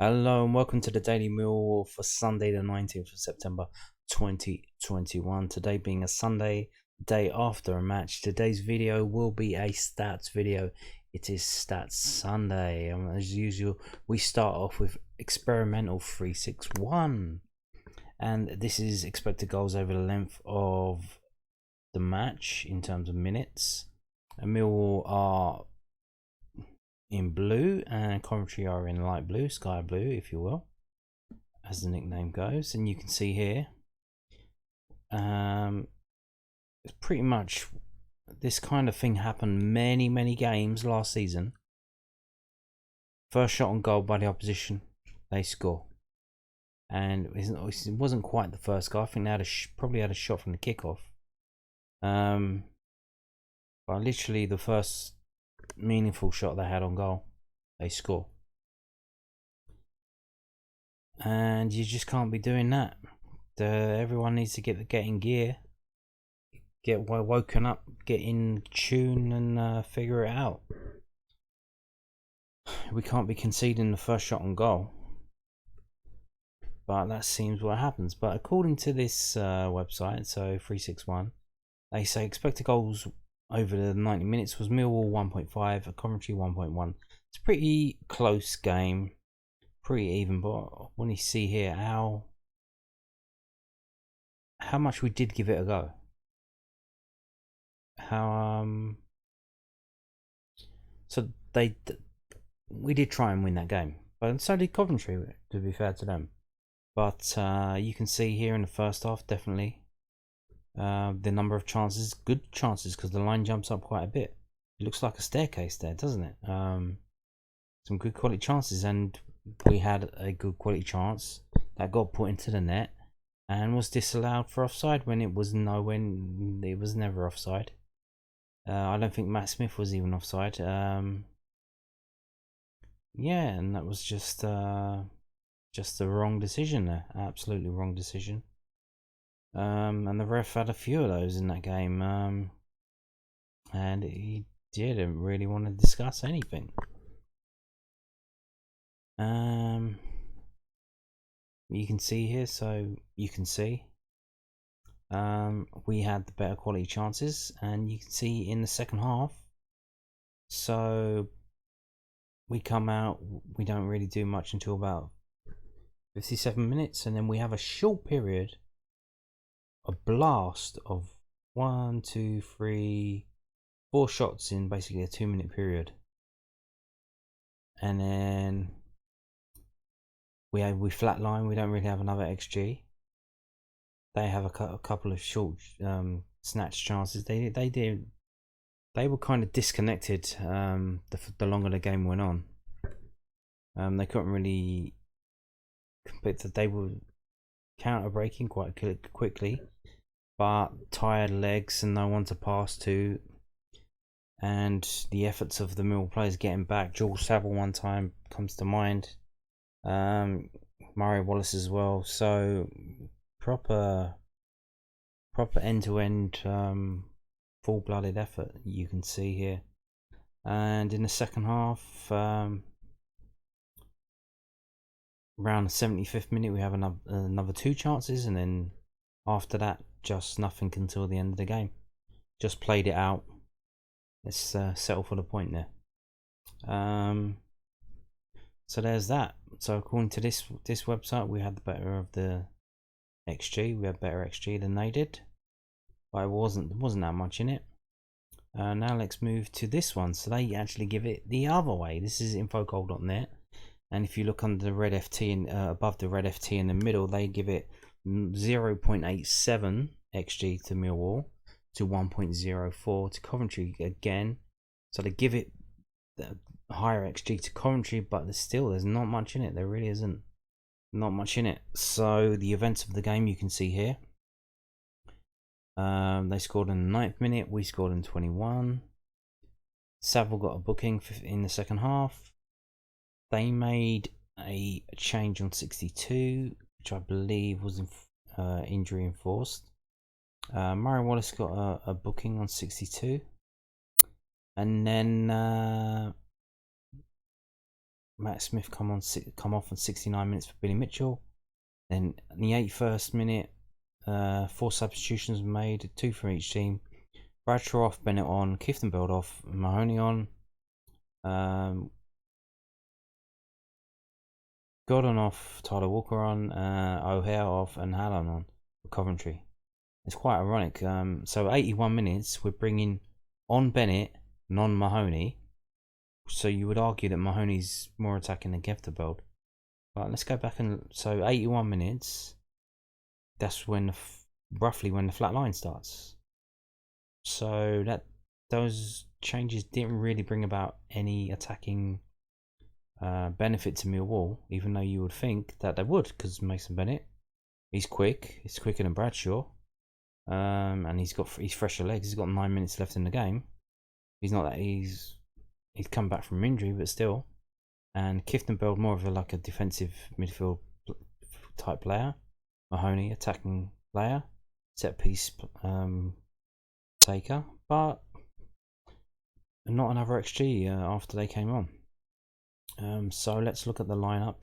Hello and welcome to the Daily Millwall for Sunday the 19th of September 2021. Today being a Sunday, day after a match. Today's video will be a stats video. It is Stats Sunday, and as usual we start off with experimental 361, and this is expected goals over the length of the match in terms of minutes. And Millwall are in blue and Coventry are in light blue, sky blue if you will, as the nickname goes. And you can see here it's pretty much this kind of thing happened many games last season. First shot on goal by the opposition, they score, and it wasn't quite the first goal. I think they had probably had a shot from the kickoff, but literally the first meaningful shot they had on goal, they score. And you just can't be doing that. Everyone needs to get in gear, get woken up, get in tune, and figure it out. We can't be conceding the first shot on goal, but that seems what happens. But according to this website, so 361, they say expected goals over the 90 minutes was Millwall 1.5, Coventry 1.1. It's a pretty close game, pretty even. But when you see here how much we did give it a go, so we did try and win that game, but so did Coventry, to be fair to them. But you can see here in the first half, definitely the number of chances, good chances, because the line jumps up quite a bit. It looks like a staircase there, doesn't it? Some good quality chances, and we had a good quality chance that got put into the net and was disallowed for offside when it was never offside. I don't think Matt Smith was even offside. Yeah, and that was just the wrong decision there, absolutely wrong decision. And the ref had a few of those in that game, and he didn't really want to discuss anything. You can see here, so you can see we had the better quality chances, and you can see in the second half, so we come out, we don't really do much until about 57 minutes, and then we have a short period, a blast of 1, 2, 3, 4 shots in basically a 2-minute period, and then we flatline. We don't really have another XG. They have a couple of short snatch chances. They were kind of disconnected the longer the game went on. They couldn't really compete. They were counter breaking quite quickly, but tired legs and no one to pass to, and the efforts of the Millwall players getting back. George Saville one time comes to mind, Murray Wallace as well. So proper end-to-end full-blooded effort you can see here. And in the second half, around the 75th minute, we have another 2 chances, and then after that, just nothing until the end of the game. Just played it out. Let's settle for the point there. So there's that. So according to this website, we had the better of the XG. We had better XG than they did, but it wasn't that much in it. Now let's move to this one. So they actually give it the other way. This is infogoal.net, and if you look under the red FT and above the red FT in the middle, they give it 0.87 XG to Millwall to 1.04 to Coventry again. So they give it the higher XG to Coventry, but there's not much in it. There really isn't. Not much in it. So the events of the game you can see here. They scored in the 9th minute. We scored in 21. Saville got a booking in the second half. They made a change on 62, which I believe was injury enforced. Murray Wallace got a booking on 62, and then Matt Smith come off on 69 minutes for Billy Mitchell. Then in the 81st minute, 4 substitutions were made, 2 from each team. Bradshaw off, Bennett on, Kieftenbeld off, Mahoney on, Gordon off, Tyler Walker on, O'Hare off, and Hallam on for Coventry. It's quite ironic. So 81 minutes, we're bringing on Bennett, non-Mahoney. So you would argue that Mahoney's more attacking than Kieftenbeld. But let's go back and so 81 minutes. That's when roughly when the flat line starts. So those changes didn't really bring about any attacking benefit to Millwall, even though you would think that they would, because Mason Bennett, he's quick, he's quicker than Bradshaw, and he's fresher legs. He's got 9 minutes left in the game. He's not that he's come back from injury, but still. And Kieftenbeld more of a defensive midfield type player. Mahoney attacking player, set piece taker, but not another XG after they came on. So let's look at the lineup.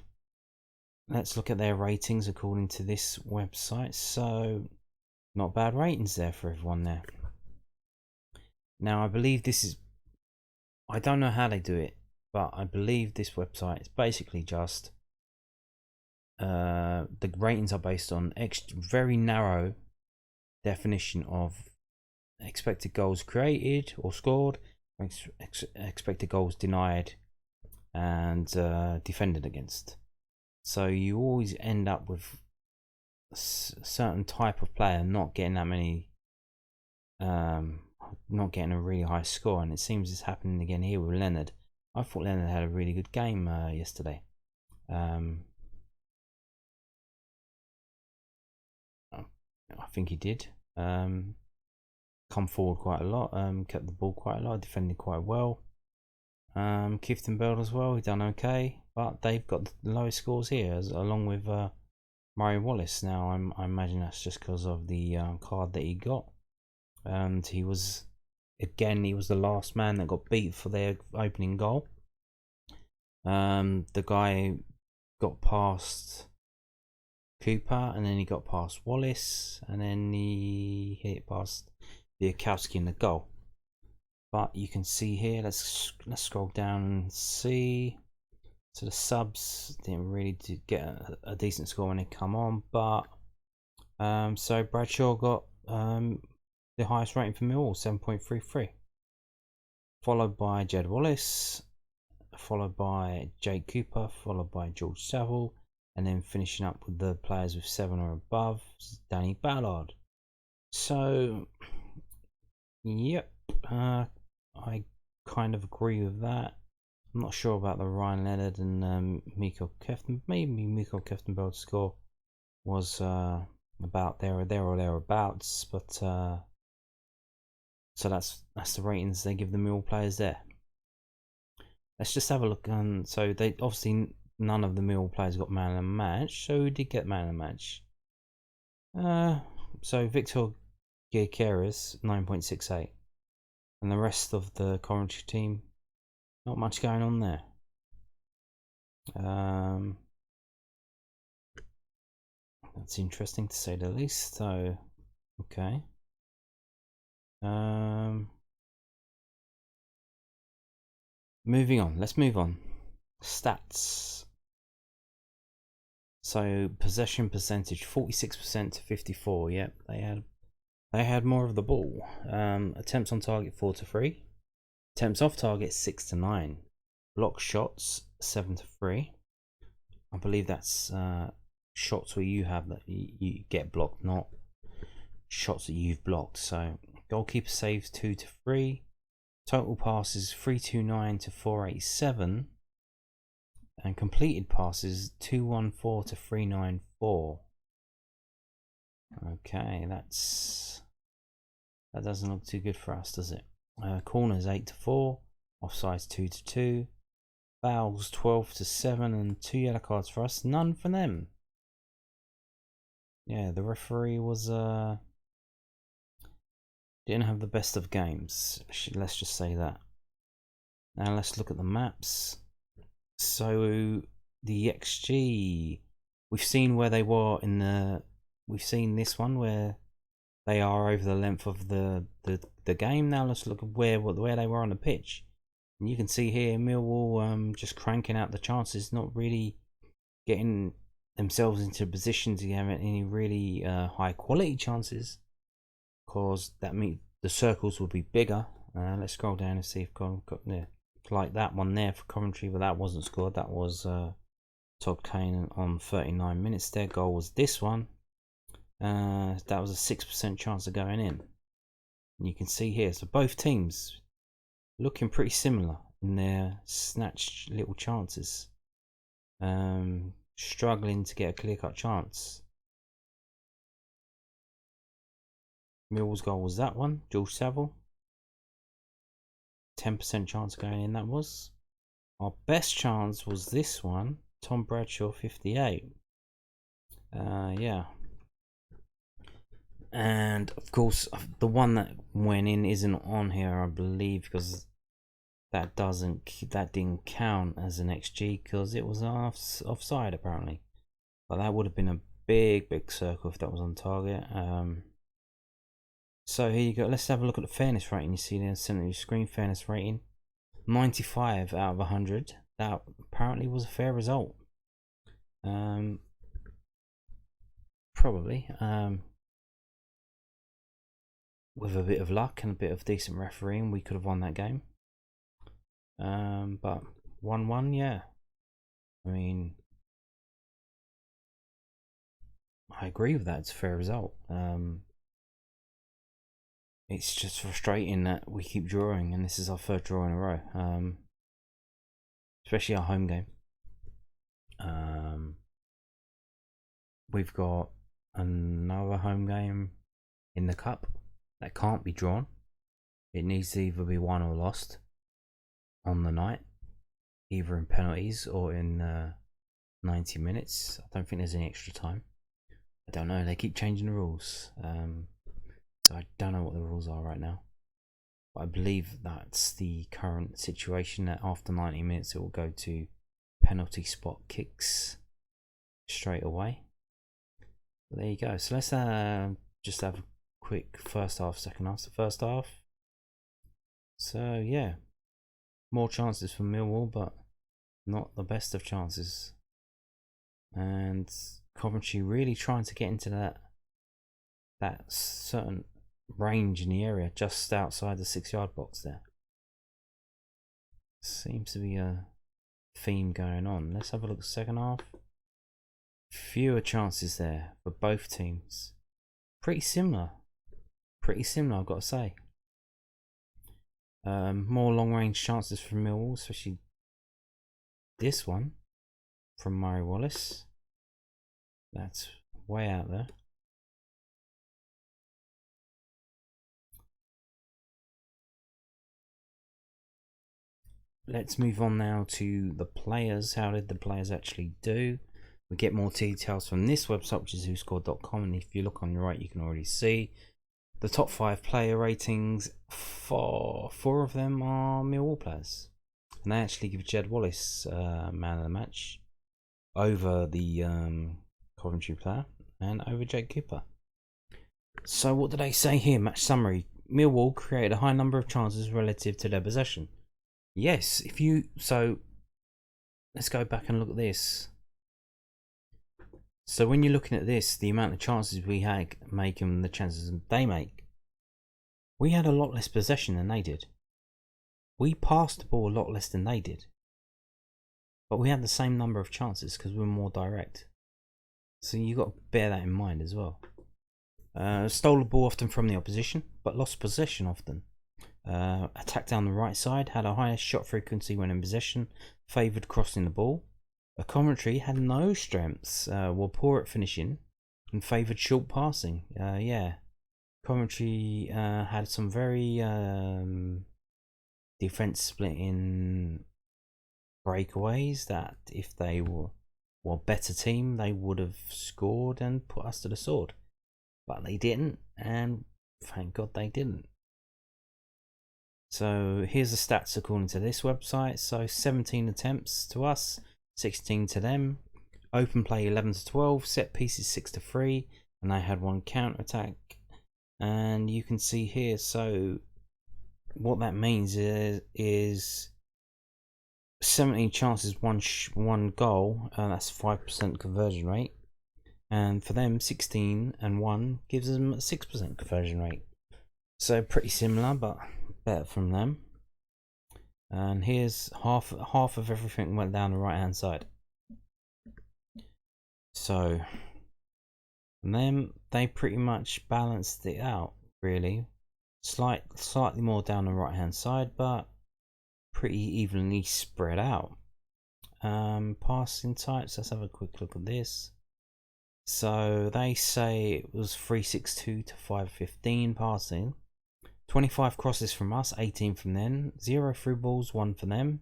Let's look at their ratings according to this website. So not bad ratings there for everyone there. Now I believe this is, I don't know how they do it, but I believe this website is basically just the ratings are based on very narrow definition of expected goals created or scored, expected goals denied, and defended against. So you always end up with a certain type of player not getting that many, not getting a really high score, and it seems it's happening again here with Leonard. I thought Leonard had a really good game yesterday. I think he did. Come forward quite a lot. Kept the ball quite a lot. Defended quite well. Kieftenbeld as well. He done okay, but they've got the lowest scores here, along with Murray Wallace. Now I imagine that's just because of the card that he got. And he was the last man that got beat for their opening goal. The guy got past Cooper, and then he got past Wallace, and then he hit past Biakowski in the goal. But you can see here, let's scroll down and see. So the subs didn't really get a decent score when they come on, but so Bradshaw got the highest rating for Millwall, 7.33, followed by Jed Wallace, followed by Jake Cooper, followed by George Saville, and then finishing up with the players with 7 or above, Danny Ballard. So, yep, I kind of agree with that. I'm not sure about the Ryan Leonard and Miko Kieftenbeld. Maybe Miko Kieftenbeld's score was about there or thereabouts, but so that's the ratings they give the Millwall players there. Let's just have a look. So they obviously none of the Millwall players got man of the match. So who did get man of the match? So Victor Gyökeres 9.68, and the rest of the Coventry team, not much going on there. That's interesting to say the least. So okay. Moving on. Let's move on. Stats. So possession percentage 46% to 54. Yep, they had more of the ball. Attempts on target 4-3. Attempts off target 6-9. Block shots 7-3. I believe that's shots where you have that you get blocked, not shots that you've blocked. So goalkeeper saves 2-3. Total passes 329 to 487, and completed passes 214 to 394. Okay, that doesn't look too good for us, does it? Corners 8-4, offsides 2-2, fouls 12-7, and 2 yellow cards for us, none for them. Yeah, the referee was didn't have the best of games, let's just say that. Now let's look at the maps. So the XG, we've seen where they were we've seen this one where they are over the length of the game. Now let's look at where they were on the pitch. And you can see here Millwall just cranking out the chances, not really getting themselves into a position to have any really high quality chances, because that means the circles will be bigger. Let's scroll down and see if got like that one there for Coventry, but that wasn't scored. That was Todd Kane on 39 minutes. Their goal was this one. That was a 6% chance of going in. And you can see here, so both teams looking pretty similar in their snatched little chances. Struggling to get a clear-cut chance. Millwall's goal was that one, George Saville. 10% chance of going in, that was. Our best chance was this one, Tom Bradshaw, 58. Yeah. And of course, the one that went in isn't on here, I believe, because that didn't count as an XG because it was offside apparently. But that would have been a big circle if that was on target. So here you go. Let's have a look at the fairness rating. You see there in the center of your screen, fairness rating 95 out of 100. That apparently was a fair result. Probably. With a bit of luck and a bit of decent refereeing, we could have won that game. But 1-1, yeah. I mean, I agree with that. It's a fair result. It's just frustrating that we keep drawing, and this is our third draw in a row. Especially our home game. We've got another home game in the cup that can't be drawn. It needs to either be won or lost on the night, either in penalties or in 90 minutes. I don't think there's any extra time. I don't know, they keep changing the rules. So I don't know what the rules are right now. But I believe that's the current situation, that after 90 minutes it will go to penalty spot kicks straight away. But there you go. So let's just have a quick first half, second half. So first half. So yeah, more chances for Millwall, but not the best of chances. And Coventry really trying to get into that certain range in the area just outside the 6-yard box there. Seems to be a theme going on. Let's have a look at the second half. Fewer chances there for both teams. Pretty similar, I've got to say. More long range chances from Millwall, especially this one from Murray Wallace. That's way out there. Let's move on now to the players. How did the players actually do? We get more details from this website, which is whoscored.com, and if you look on the right, you can already see the top 5 player ratings. Four of them are Millwall players, and they actually give Jed Wallace man of the match over the Coventry player and over Jake Cooper. So what do they say here? Match summary: Millwall created a high number of chances relative to their possession. Yes, so let's go back and look at this. So when you're looking at this, the amount of chances we make and the chances they make, we had a lot less possession than they did. We passed the ball a lot less than they did. But we had the same number of chances because we were more direct. So you've got to bear that in mind as well. Stole the ball often from the opposition, but lost possession often. Attacked down the right side, had a higher shot frequency when in possession, favoured crossing the ball. Coventry had no strengths, were poor at finishing, and favoured short passing. Yeah, Coventry had some very defence splitting breakaways that if they were a better team, they would have scored and put us to the sword. But they didn't, and thank God they didn't. So here's the stats according to this website. So 17 attempts to us, 16 to them. Open play 11 to 12, set pieces 6 to 3, and they had one counter attack. And you can see here, so what that means is 17 chances, one goal, that's 5% conversion rate. And for them, 16 and 1 gives them a 6% conversion rate. So pretty similar, but better from them. And here's half of everything went down the right hand side. So and then they pretty much balanced it out, really. Slightly more down the right hand side, but pretty evenly spread out. Passing types, let's have a quick look at this. So they say it was 362 to 515 passing, 25 crosses from us, 18 from them, 0 through balls, 1 for them,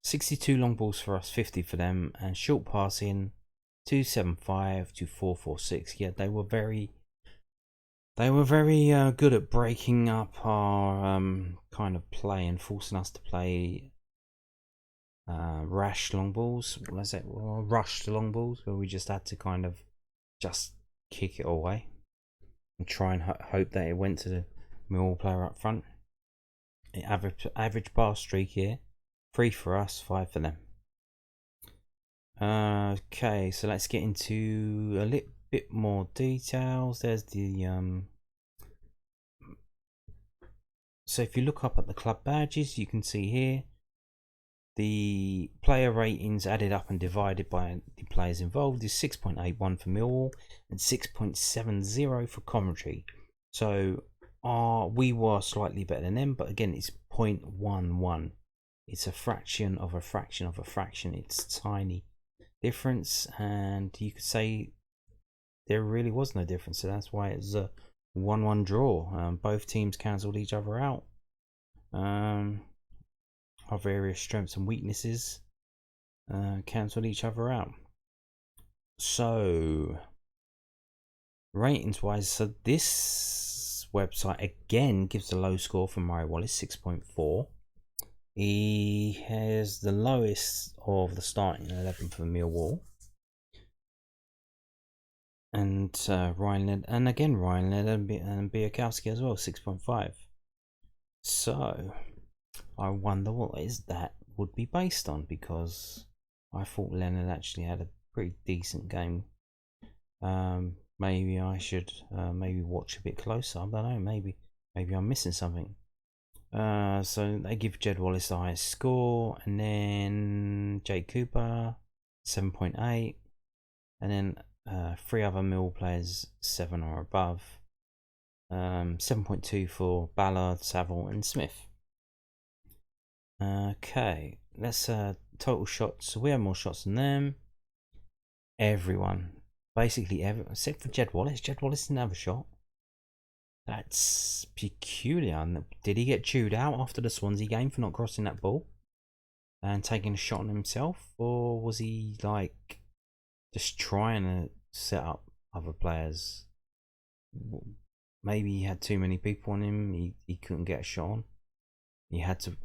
62 long balls for us, 50 for them, and short passing 275 to 446. Yeah, they were very good at breaking up our kind of play and forcing us to play rash long balls. Let's say rushed long balls, where we just had to kind of just kick it away and try and hope that it went to the Millwall player up front. Average pass streak here, 3 for us, 5 for them. Okay, so let's get into a little bit more details. There's the so if you look up at the club badges, you can see here the player ratings added up and divided by the players involved is 6.81 for Millwall and 6.70 for Coventry. So we were slightly better than them, but again, it's 0.11. It's a fraction of a fraction of a fraction. It's tiny difference, and you could say there really was no difference. So that's why it's a 1-1 draw. Both teams cancelled each other out. Our various strengths and weaknesses cancelled each other out. So ratings wise, so this website again gives the low score for Murray Wallace, 6.4. He has the lowest of the starting 11 for Millwall. And Ryan Led and Biakowski as well, 6.5. So I wonder what that would be based on, because I thought Leonard actually had a pretty decent game. Maybe I should maybe watch a bit closer. I don't know. Maybe I'm missing something. So they give Jed Wallace the highest score, and then Jake Cooper 7.8, and then 3 other Mill players 7 or above. 7.2 for Ballard, Saville, and Smith. Okay, let's total shots. So we have more shots than them. Everyone, basically everyone, except for Jed Wallace. Jed Wallace didn't have a shot. That's peculiar. Did he get chewed out after the Swansea game for not crossing that ball and taking a shot on himself, or was he like just trying to set up other players? Maybe he had too many people on him. He couldn't get a shot on. He had to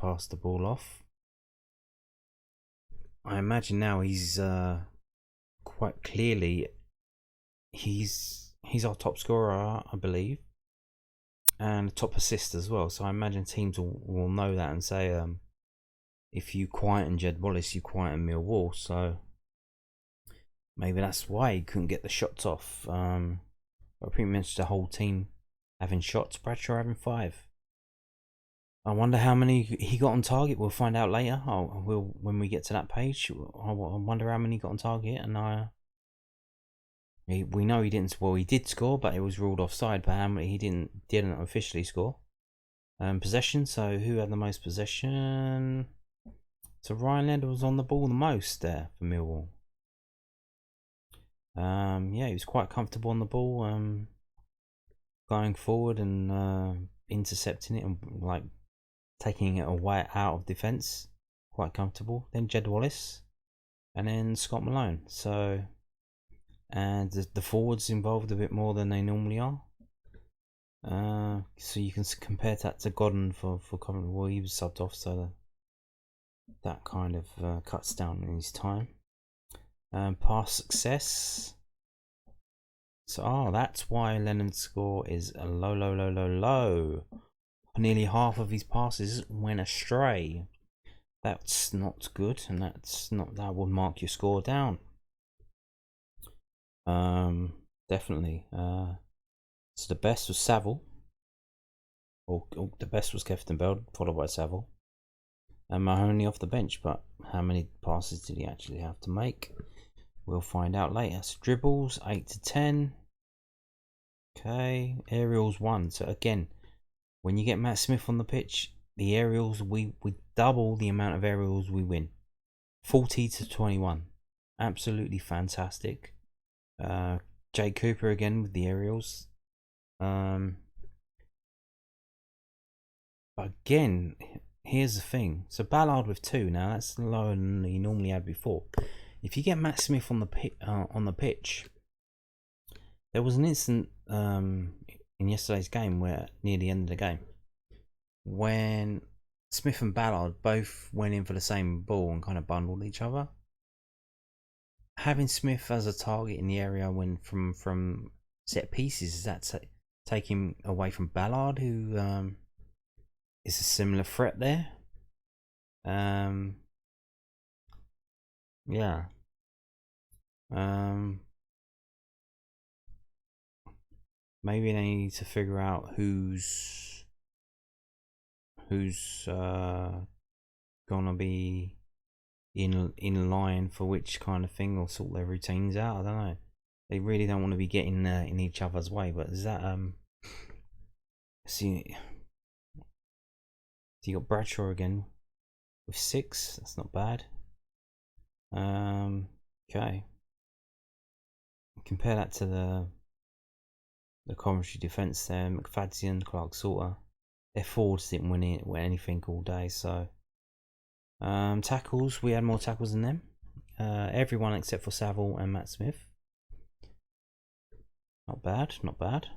pass the ball off. I imagine now he's quite clearly he's our top scorer, I believe, and top assist as well. So I imagine teams will know that and say, if you quieten Jed Wallace, you quieten Millwall. So maybe that's why he couldn't get the shots off. But pretty much the whole team having shots. Bradshaw having 5. I wonder how many he got on target. We'll find out later. When we get to that page. I wonder how many he got on target. And we know he didn't. Well, he did score, but it was ruled offside. But how many he didn't officially score. Possession. So who had the most possession? So Ryan Leder was on the ball the most there for Millwall. Yeah, he was quite comfortable on the ball, going forward and intercepting it and like taking it away out of defence. Quite comfortable. Then Jed Wallace, and then Scott Malone. So, and the forwards involved a bit more than they normally are. So you can compare that to Godden for Coventry. Well, he was subbed off, so that kind of cuts down in his time. Pass success. So that's why Lennon's score is a low. Nearly half of his passes went astray. That's not good, and that will mark your score down. Definitely. So the best was Saville. Or the best was Kefton Bell, followed by Saville. And Mahoney off the bench, but how many passes did he actually have to make? We'll find out later. So dribbles 8 to 10. Okay, aerials 1. So again, when you get Matt Smith on the pitch, the aerials we double the amount of aerials we win. 40 to 21. Absolutely fantastic. Jay Cooper again with the aerials. Again, here's the thing. So Ballard with 2. Now that's lower than he normally had before. If you get Matt Smith on the pitch, there was an instant in yesterday's game where near the end of the game when Smith and Ballard both went in for the same ball and kind of bundled each other. Having Smith as a target in the area when from set pieces, is that taking away from Ballard, who is a similar threat there? Yeah. Maybe they need to figure out who's gonna be in line for which kind of thing, or sort their routines out. I don't know. They really don't want to be getting in each other's way. But is that see, you got Bradshaw again with 6. That's not bad. Okay. Compare that to the Coventry defence there. McFadzean, Clark Salter. Their forwards didn't win anything all day. So tackles, we had more tackles than them. Everyone except for Saville and Matt Smith. Not bad, not bad.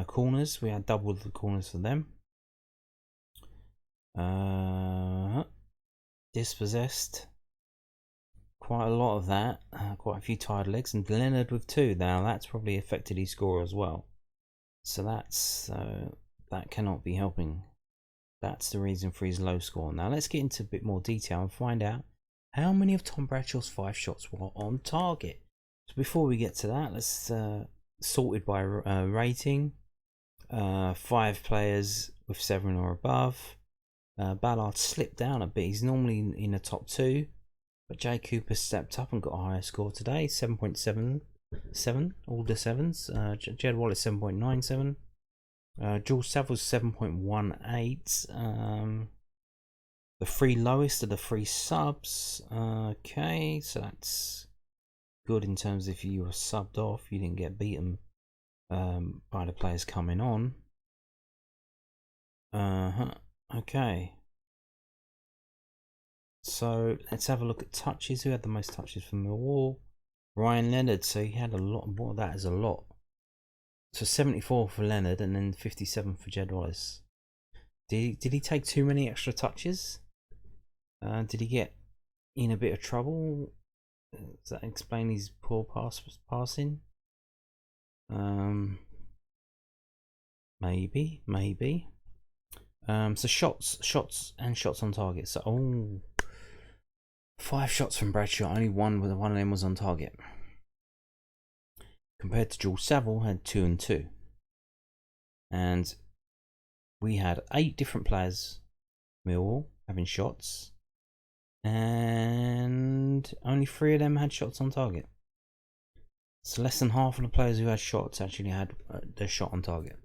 Corners, we had double the corners for them. Dispossessed, quite a lot of that. Quite a few tired legs, and Leonard with 2. Now that's probably affected his score as well. So that cannot be helping. That's the reason for his low score. Now let's get into a bit more detail and find out how many of Tom Bradshaw's 5 shots were on target. So before we get to that, let's sorted by rating. 5 players with 7 or above. Ballard slipped down a bit. He's normally in the top 2, but Jay Cooper stepped up and got a higher score today. 7.77, all the 7s. Jed Wallace 7.97. George Saville's 7.18. The 3 lowest are the 3 subs. Okay, so that's good in terms of if you were subbed off, you didn't get beaten by the players coming on. Okay. So let's have a look at touches. Who had the most touches for Millwall? Ryan Leonard. So he had a lot. What that is a lot. So 74 for Leonard and then 57 for Jed Wallace. Did he take too many extra touches? Did he get in a bit of trouble? Does that explain his poor passing? Maybe. So shots on target. So 5 shots from Bradshaw. Only one of them was on target. Compared to George Saville, had 2 and 2. And we had 8 different players, Millwall, having shots. And only 3 of them had shots on target. So less than half of the players who had shots actually had their shot on target.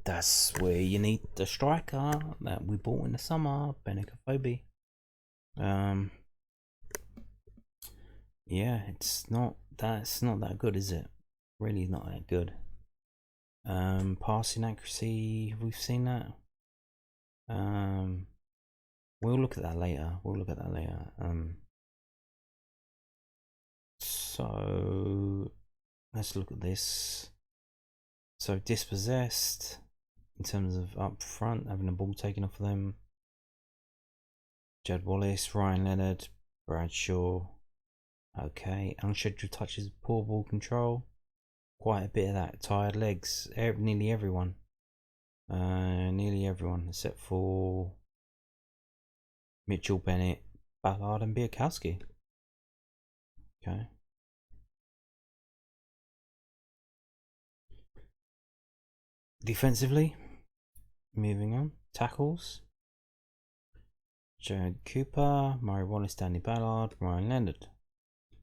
That's where you need the striker that we bought in the summer, Benica Phobie. Yeah, that's not that good, is it? Really not that good. Passing accuracy, we've seen that. We'll look at that later. So let's look at this. So dispossessed in terms of up front, having a ball taken off of them. Jed Wallace, Ryan Leonard, Bradshaw. Okay, unscheduled touches, poor ball control. Quite a bit of that. Tired legs. Nearly everyone. Nearly everyone except for Mitchell, Bennett, Ballard, and Biakowski. Okay. Defensively, moving on. Tackles. Jared Cooper, Murray Wallace, Danny Ballard, Ryan Leonard.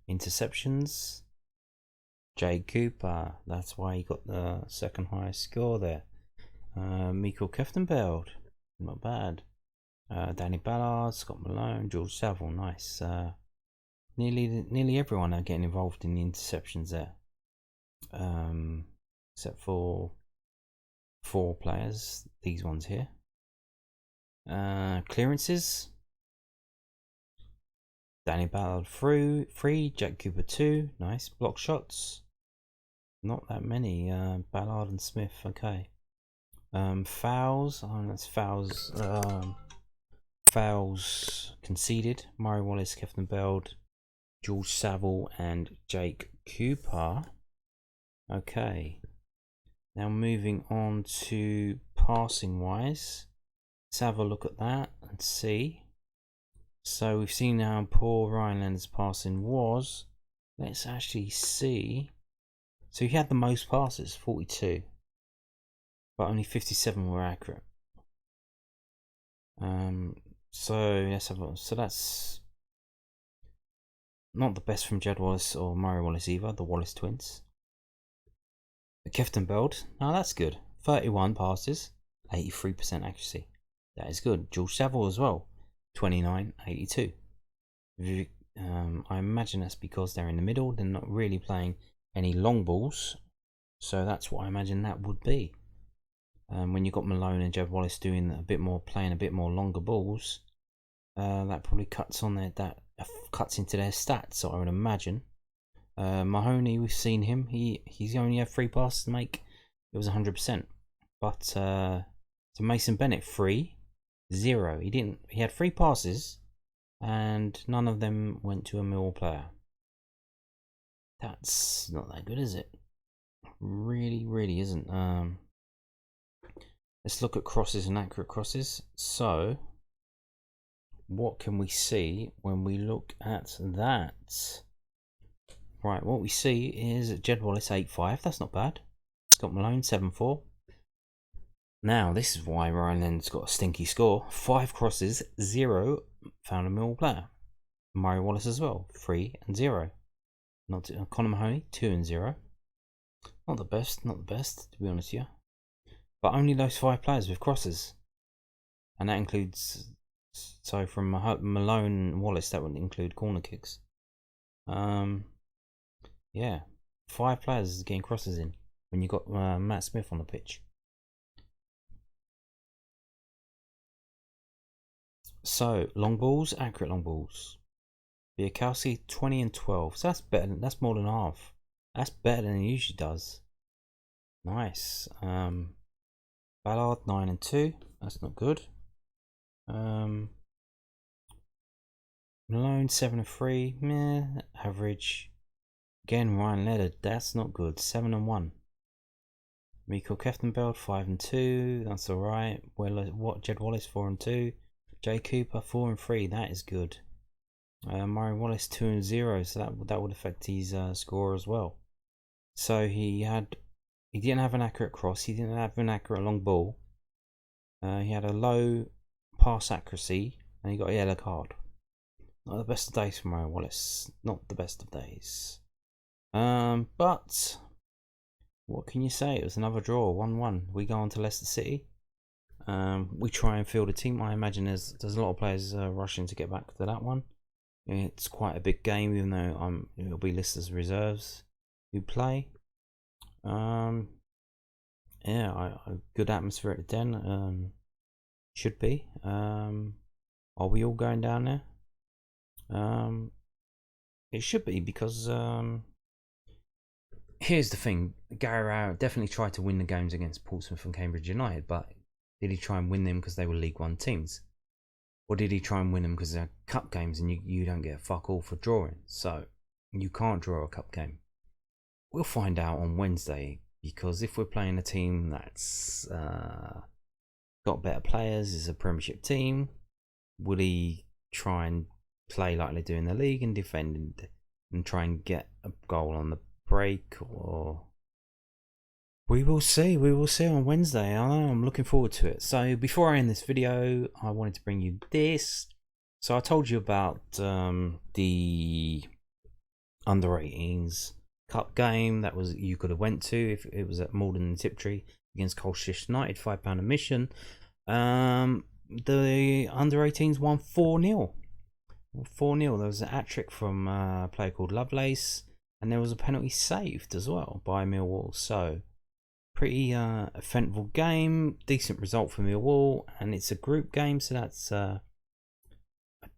Interceptions. Jay Cooper. That's why he got the second highest score there. Mikael Keftenbeld. Not bad. Danny Ballard, Scott Malone, George Saville. Nice. Nearly everyone are getting involved in the interceptions there. Except for 4 players. These ones here. Clearances. Danny Ballard 3, Jack Cooper 2. Nice. Block shots. Not that many. Ballard and Smith. Okay. Fouls. That's fouls. Fouls conceded. Murray Wallace, Keftenbeld, George Saville, and Jake Cooper. Okay. Now moving on to passing wise. Let's have a look at that and see. So we've seen how poor Ryan Leonard's passing was. Let's actually see. So he had the most passes, 42. But only 57 were accurate. So let's have a look. So that's not the best from Jed Wallace or Murray Wallace either, the Wallace twins. Keftenbeld, now that's good. 31 passes, 83% accuracy. That is good. George Saville as well, 29, 82. I imagine that's because they're in the middle. They're not really playing any long balls. So that's what I imagine that would be. When you've got Malone and Jed Wallace doing a bit more, playing a bit more longer balls, that probably cuts on that cuts into their stats. So I would imagine. Mahoney, we've seen him. He's only had 3 passes to make. It was 100%. But to Mason Bennett, 3, 0. He had 3 passes, and none of them went to a Millwall player. That's not that good, is it? Really isn't. Let's look at crosses and accurate crosses. So, what can we see when we look at that? Right, what we see is Jed Wallace 8-5. That's not bad. Scott Malone 7-4. Now, this is why Ryan Leonard's got a stinky score. 5 crosses, 0 found a Millwall player. Murray Wallace as well, 3 and 0. Not Conor Mahoney, 2 and 0. Not the best, to be honest with you. But only those 5 players with crosses. And that includes, so from Malone and Wallace, that would include corner kicks. Yeah, 5 players getting crosses in when you got Matt Smith on the pitch. So long balls, accurate long balls. Biakowski 20 and 12. So that's better. That's more than half. That's better than he usually does. Nice. Ballard 9 and 2. That's not good. Malone 7 and 3. Meh. Average. Again, Ryan Leonard. That's not good. 7 and 1. Mikael Keftenbeld 5 and 2. That's all right. Well, Jed Wallace 4 and 2. Jay Cooper 4 and 3. That is good. Murray Wallace 2 and 0. So that would affect his score as well. So he didn't have an accurate cross. He didn't have an accurate long ball. He had a low pass accuracy, and he got a yellow card. Not the best of days for Murray Wallace. Not the best of days. But what can you say? It was another draw, 1-1. We go on to Leicester City. We try and field a team. I imagine there's a lot of players rushing to get back to that one. It's quite a big game, even though it'll be listed as reserves who play. Yeah, a good atmosphere at the Den. Should be. Are we all going down there? It should be, because here's the thing: Gary Rowett definitely tried to win the games against Portsmouth and Cambridge United, but did he try and win them because they were League One teams, or did he try and win them because they're cup games and you don't get fuck all for drawing? So you can't draw a cup game. We'll find out on Wednesday, because if we're playing a team that's got better players, is a Premiership team, would he try and play like they do in the league and defend and try and get a goal on the break? Or we will see on Wednesday. I'm looking forward to it. So before I end this video, I wanted to bring you this. So I told you about the under 18s cup game that was you could have went to if it was at Malden and Tiptree against Colchester United, £5 admission. The under 18s won 4-0. 4-0. There was an hat-trick from a player called Lovelace, and there was a penalty saved as well by Millwall. So pretty eventful game, decent result for Millwall, and it's a group game, so that's I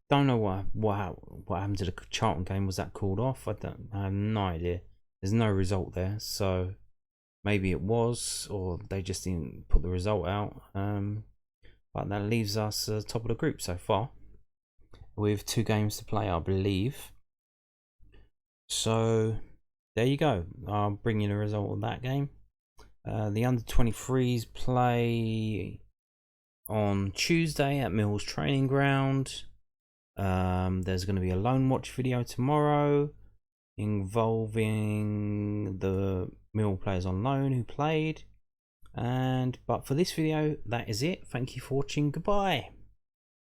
don't know what happened to the Charlton game. Was that called off? I have no idea. There's no result there, so maybe it was, or they just didn't put the result out. But that leaves us top of the group so far, with 2 games to play, I believe. So there you go. I'll bring you the result of that game. The under 23s play on Tuesday at Mill's training ground. There's going to be a loan watch video tomorrow involving the Mill players on loan who played. But for this video, that is it. Thank you for watching. Goodbye.